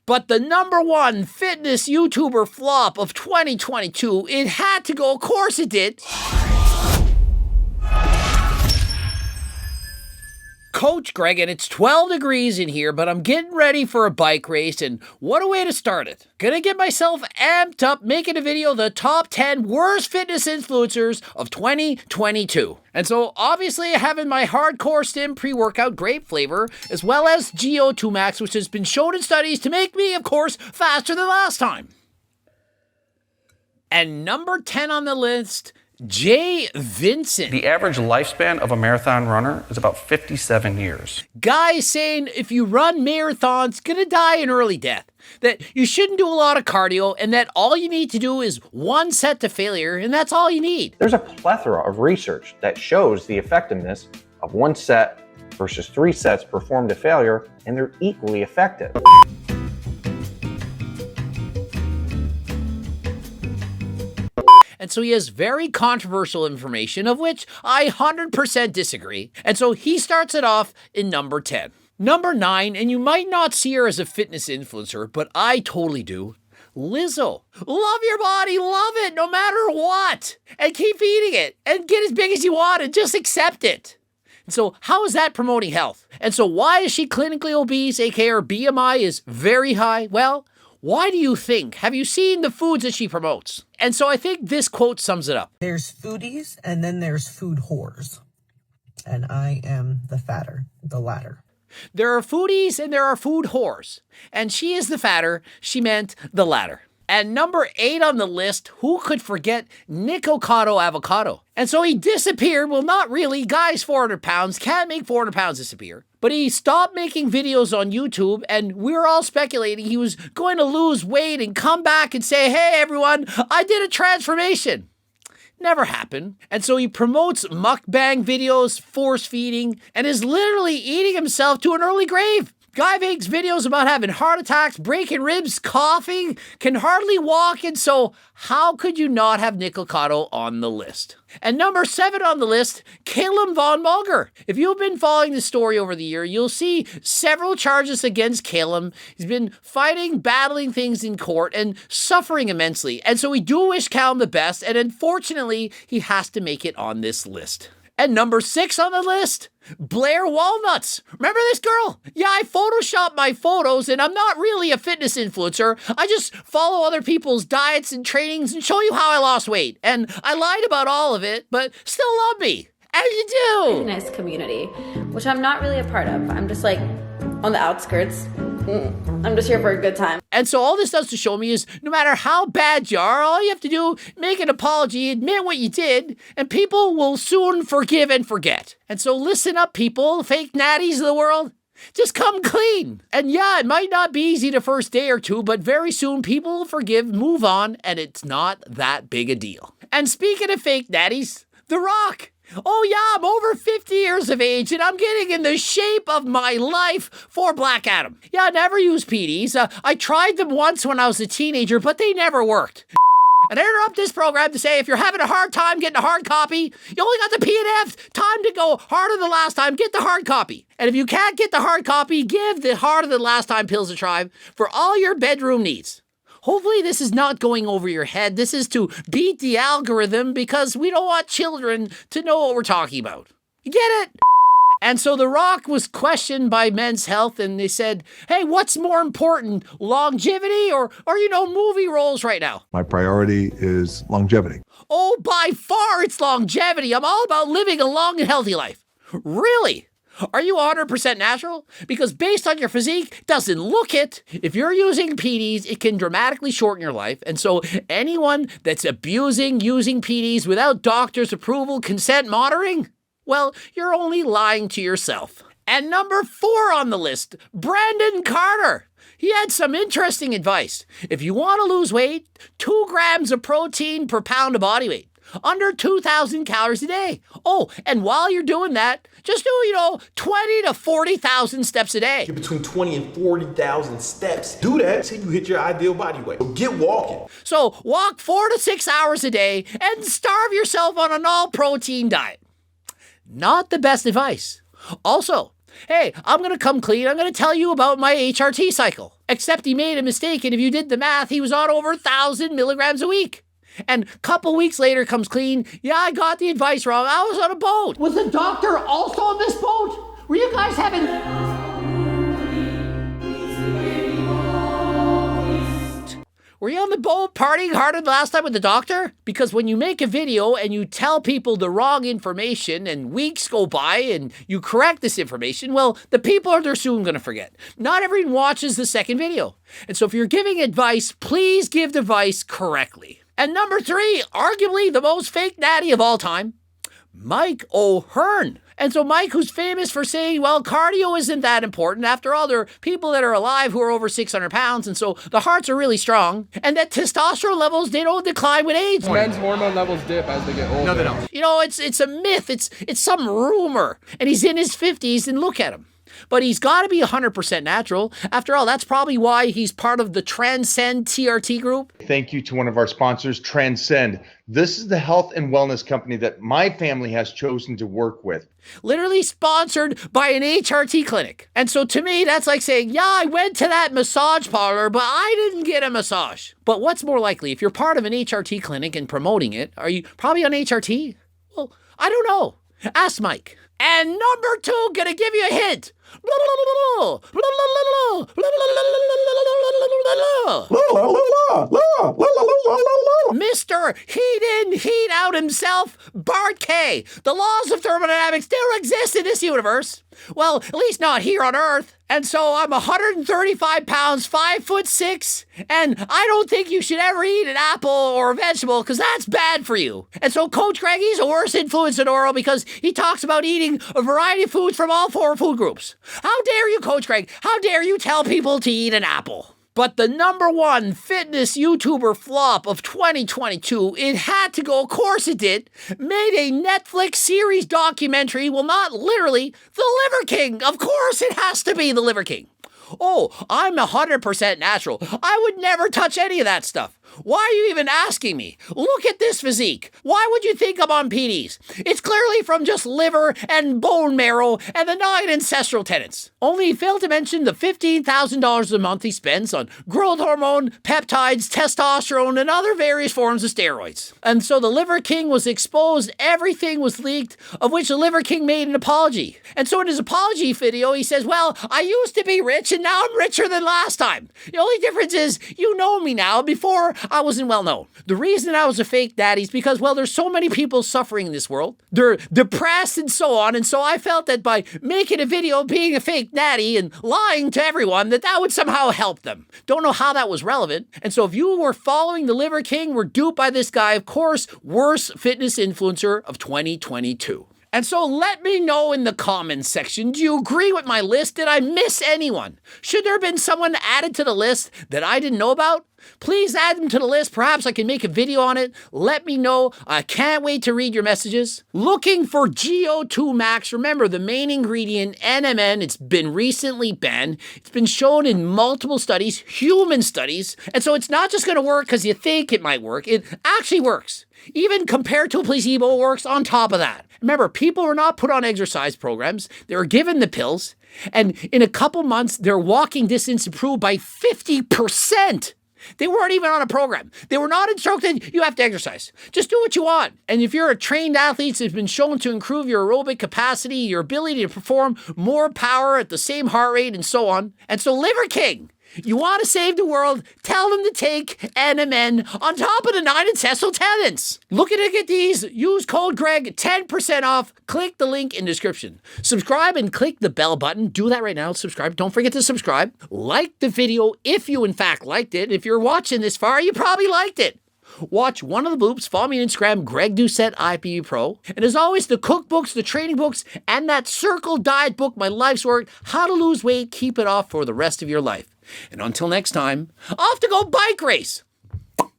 But the #1 fitness YouTuber flop of 2022, it had to go, of course it did. Coach Greg, and it's 12 degrees in here, but I'm getting ready for a bike race, and what a way to start it. Gonna get myself amped up making a video, the top 10 worst fitness influencers of 2022. And so obviously having my hardcore stim pre-workout grape flavor, as well as GO2 Max, which has been shown in studies to make me, of course, faster than last time. And number 10 on the list, Jay Vincent. The average lifespan of a marathon runner is about 57 years. Guy saying if you run marathons, gonna die an early death. That you shouldn't do a lot of cardio, and that all you need to do is one set to failure, and that's all you need. There's a plethora of research that shows the effectiveness of one set versus 3 sets performed to failure, and they're equally effective. And so he has very controversial information, of which I 100% disagree. And so he starts it off in number 10. Number 9, and you might not see her as a fitness influencer, but I totally do. Lizzo. Love your body, love it, no matter what. And keep eating it, and get as big as you want, and just accept it. And so how is that promoting health? And so why is she clinically obese, aka her BMI is very high? Well, why do you think? Have you seen the foods that she promotes? And so I think this quote sums it up. There's foodies and then there's food whores. And I am the latter. There are foodies and there are food whores. And she is the fatter, she meant the latter. And number 8 on the list, who could forget NIKOCADO avocado? And so he disappeared. Well, not really. Guy's 400 pounds. Can't make 400 pounds disappear. But he stopped making videos on YouTube, and we were all speculating he was going to lose weight and come back and say, hey, everyone, I did a transformation. Never happened. And so he promotes mukbang videos, force feeding, and is literally eating himself to an early grave. Guy makes videos about having heart attacks, breaking ribs, coughing, can hardly walk, and so how could you not have NIKOCADO on the list? And number 7 on the list, CALUM von MOGER. If you've been following the story over the year, you'll see several charges against CALUM. He's been fighting, battling things in court, and suffering immensely. And so we do wish CALUM the best, and unfortunately, he has to make it on this list. And number 6 on the list, Blair Walnuts. Remember this girl? Yeah, I photoshopped my photos, and I'm not really a fitness influencer. I just follow other people's diets and trainings and show you how I lost weight. And I lied about all of it, but still love me. As you do. Really nice community, which I'm not really a part of. I'm just like on the outskirts. I'm just here for a good time. And so all this does to show me is no matter how bad you are, all you have to do, make an apology, admit what you did, and people will soon forgive and forget. And so listen up, people, fake natties of the world. Just come clean. And yeah, it might not be easy the first day or two, but very soon people will forgive, move on, and it's not that big a deal. And speaking of fake natties, The Rock. Oh yeah, I'm over 50 years of age and I'm getting in the shape of my life for Black Adam. Yeah, I never used PDs. I tried them once when I was a teenager, but they never worked. And I interrupt this program to say if you're having a hard time getting a hard copy, you only got the PDF. Time to go harder than last time. Get the hard copy. And if you can't get the hard copy, give the harder than last time pills a try for all your bedroom needs. Hopefully this is not going over your head. This is to beat the algorithm because we don't want children to know what we're talking about. You get it? And so The Rock was questioned by Men's Health and they said, hey, what's more important, longevity or movie roles right now? My priority is longevity. Oh, by far it's longevity. I'm all about living a long and healthy life. Really? Are you 100% natural? Because based on your physique, doesn't look it. If you're using PDs, it can dramatically shorten your life. And so anyone that's abusing using PDs without doctor's approval, consent, monitoring, well, you're only lying to yourself. And number 4 on the list, Brandon Carter. He had some interesting advice. If you want to lose weight, 2 grams of protein per pound of body weight. Under 2,000 calories a day. Oh, and while you're doing that, just do, 20 to 40,000 steps a day. Get between 20 and 40,000 steps. Do that till you hit your ideal body weight. Get walking. So walk 4 to 6 hours a day and starve yourself on an all-protein diet. Not the best advice. Also, hey, I'm going to come clean. I'm going to tell you about my HRT cycle. Except he made a mistake, and if you did the math, he was on over 1,000 milligrams a week. And a couple weeks later comes clean, yeah, I got the advice wrong. I was on a boat. Was the doctor also on this boat? Were you guys having... Were you on the boat partying harder than last time with the doctor? Because when you make a video and you tell people the wrong information and weeks go by and you correct this information, well, the people are soon going to forget. Not everyone watches the second video. And so if you're giving advice, please give the advice correctly. And number 3, arguably the most fake natty of all time, Mike O'Hearn. And so Mike, who's famous for saying, well, cardio isn't that important. After all, there are people that are alive who are over 600 pounds, and so the hearts are really strong, and that testosterone levels, they don't decline with age. Men's hormone levels dip as they get older. No, they don't. You know, it's a myth. It's some rumor. And he's in his 50s, and look at him. But he's got to be 100% natural. After all, that's probably why he's part of the Transcend TRT group. Thank you to one of our sponsors, Transcend. This is the health and wellness company that my family has chosen to work with. Literally sponsored by an HRT clinic. And so to me, that's like saying, yeah, I went to that massage parlor, but I didn't get a massage. But what's more likely? If you're part of an HRT clinic and promoting it, are you probably on HRT? Well, I don't know. Ask Mike. And number 2, gonna give you a hint. Mr. Heat in, heat out himself, Bart K. The laws of thermodynamics still exist in this universe. Well, at least not here on Earth. And so I'm 135 pounds, 5'6", and I don't think you should ever eat an apple or a vegetable because that's bad for you. And so Coach Greg, he's a worse influence than Oro because he talks about eating a variety of foods from all 4 food groups. How dare you, Coach Greg? How dare you tell people to eat an apple? But the number 1 fitness YouTuber flop of 2022, it had to go, of course it did, made a Netflix series documentary, well, not literally, The Liver King. Of course it has to be The Liver King. Oh, I'm 100% natural. I would never touch any of that stuff. Why are you even asking me? Look at this physique. Why would you think I'm on PDs? It's clearly from just liver and bone marrow and the 9 ancestral tenets. Only he failed to mention the $15,000 a month he spends on growth hormone, peptides, testosterone, and other various forms of steroids. And so the Liver King was exposed, everything was leaked, of which the Liver King made an apology. And so in his apology video, he says, well, I used to be rich and now I'm richer than last time. The only difference is you know me now. Before, I wasn't well known. The reason I was a fake daddy is because, well, there's so many people suffering in this world. They're depressed and so on. And so I felt that by making a video being a fake daddy and lying to everyone, that would somehow help them. Don't know how that was relevant. And so if you were following the Liver King, were duped by this guy, of course, worst fitness influencer of 2022. And so let me know in the comments section, do you agree with my list? Did I miss anyone? Should there have been someone added to the list that I didn't know about? Please add them to the list. Perhaps I can make a video on it. Let me know. I can't wait to read your messages. Looking for GO2 Max. Remember, the main ingredient, NMN, it's been recently banned. It's been shown in multiple studies, human studies. And so it's not just going to work because you think it might work. It actually works. Even compared to a placebo, it works on top of that. Remember, people were not put on exercise programs. They were given the pills. And in a couple months, their walking distance improved by 50%. They weren't even on a program. They were not instructed, you have to exercise. Just do what you want. And if you're a trained athlete, it's been shown to improve your aerobic capacity, your ability to perform more power at the same heart rate, and so on. And so Liver King, you want to save the world, tell them to take NMN on top of the 9 ancestral tenets. Looking to get these? Use code Greg, 10% off. Click the link in description. Subscribe and click the bell button. Do that right now. Subscribe. Don't forget to subscribe. Like the video if you in fact liked it. If you're watching this far, you probably liked it. Watch one of the bloops. Follow me on Instagram, Greg Doucette, IPV Pro. And as always, the cookbooks, the training books, and that Circle Diet book, My Life's Work, How to Lose Weight, Keep It Off for the Rest of Your Life. And until next time, off to go bike race.